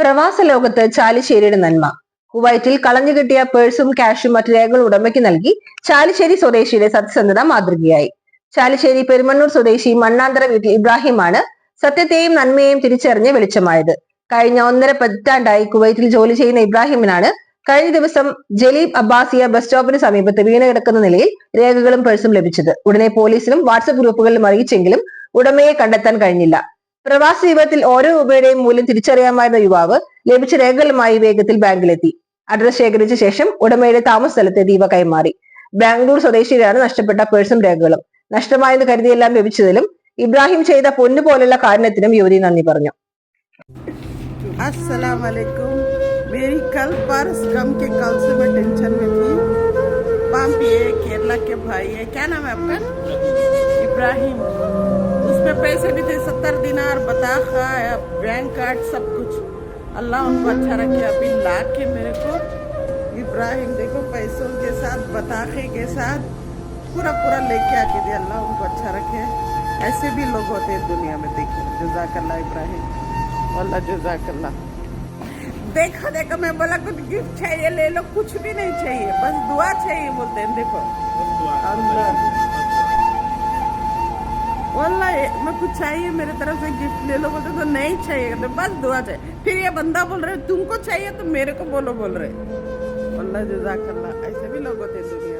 പ്രവാസ ലോകത്ത് ചാലിശ്ശേരിയുടെ നന്മ. കുവൈറ്റിൽ കളഞ്ഞുകിട്ടിയ പേഴ്സും ക്യാഷും മറ്റു രേഖകളും ഉടമയ്ക്ക് നൽകി ചാലിശ്ശേരി സ്വദേശിയുടെ സത്യസന്ധത മാതൃകയായി. ചാലിശ്ശേരി പെരുമണ്ണൂർ സ്വദേശി മണ്ണാന്തര വീട്ടിൽ ഇബ്രാഹിമാണ് സത്യത്തെയും നന്മയെയും തിരിച്ചറിഞ്ഞ് വെളിച്ചമായത്. കഴിഞ്ഞ 1.5 പതിറ്റാണ്ടായി കുവൈറ്റിൽ ജോലി ചെയ്യുന്ന ഇബ്രാഹിമിനാണ് കഴിഞ്ഞ ദിവസം ജലീബ് അബ്ബാസിയ ബസ് സ്റ്റോപ്പിന് സമീപത്ത് വീണ് കിടക്കുന്ന നിലയിൽ രേഖകളും പേഴ്സും ലഭിച്ചത്. ഉടനെ പോലീസിലും വാട്സ്ആപ്പ് ഗ്രൂപ്പുകളിലും അറിയിച്ചെങ്കിലും ഉടമയെ കണ്ടെത്താൻ കഴിഞ്ഞില്ല. പ്രവാസ ജീവിതത്തിൽ ഓരോ രൂപയുടെയും മൂല്യം തിരിച്ചറിയാമായിരുന്ന യുവാവ് ലഭിച്ച രേഖകളുമായി വേഗത്തിൽ ബാങ്കിലെത്തി. അഡ്രസ് ശേഖരിച്ച ശേഷം ഉടമയുടെ താമസ സ്ഥലത്ത് ഇവ കൈമാറി. ബാംഗ്ലൂർ സ്വദേശിയിലാണ് നഷ്ടപ്പെട്ട പേഴ്സും രേഖകളും. നഷ്ടമായെന്ന് കരുതിയെല്ലാം ലഭിച്ചതിലും ഇബ്രാഹിം ചെയ്ത പൊന്നുപോലുള്ള കാരുണ്യത്തിനും യുവതി നന്ദി പറഞ്ഞു. अस्सलाम वालेकुम। मेरी कल पर्स गम के कल से मैं टेंशन में थी। पंप ये केरला के भाई है, क्या नाम है आपका? इब्राहिम। उसमें पैसे भी थे 70 दिनार, बताखा, बैंक कार्ड, सब कुछ। अल्लाह उनको अच्छा रखे। अभी ला के मेरे को इब्राहिम देखो पैसों के साथ बताखे के साथ पूरा लेके आके दिया। अल्लाह उनको अच्छा रखे। ऐसे भी लोग होते हैं दुनिया में। देखिए जज़ाकल्लाह इब्राहिम, अल्लाह जज़ाकल्लाह। देखो मैं बोला कुछ गिफ्ट चाहिए ले लो, कुछ भी नहीं चाहिए, बस दुआ चाहिए बोलते हैं। देखो वल्लाह मैं कुछ चाहिए मेरे तरफ से गिफ्ट ले लो बोलते तो नहीं चाहिए, तो बस दुआ चाहिए। फिर ये बंदा बोल रहे तुमको चाहिए तो मेरे को बोलो बोल रहे। वल्लाह जज़ाकल्लाह। ऐसे भी लोग होते हैं दुनिया।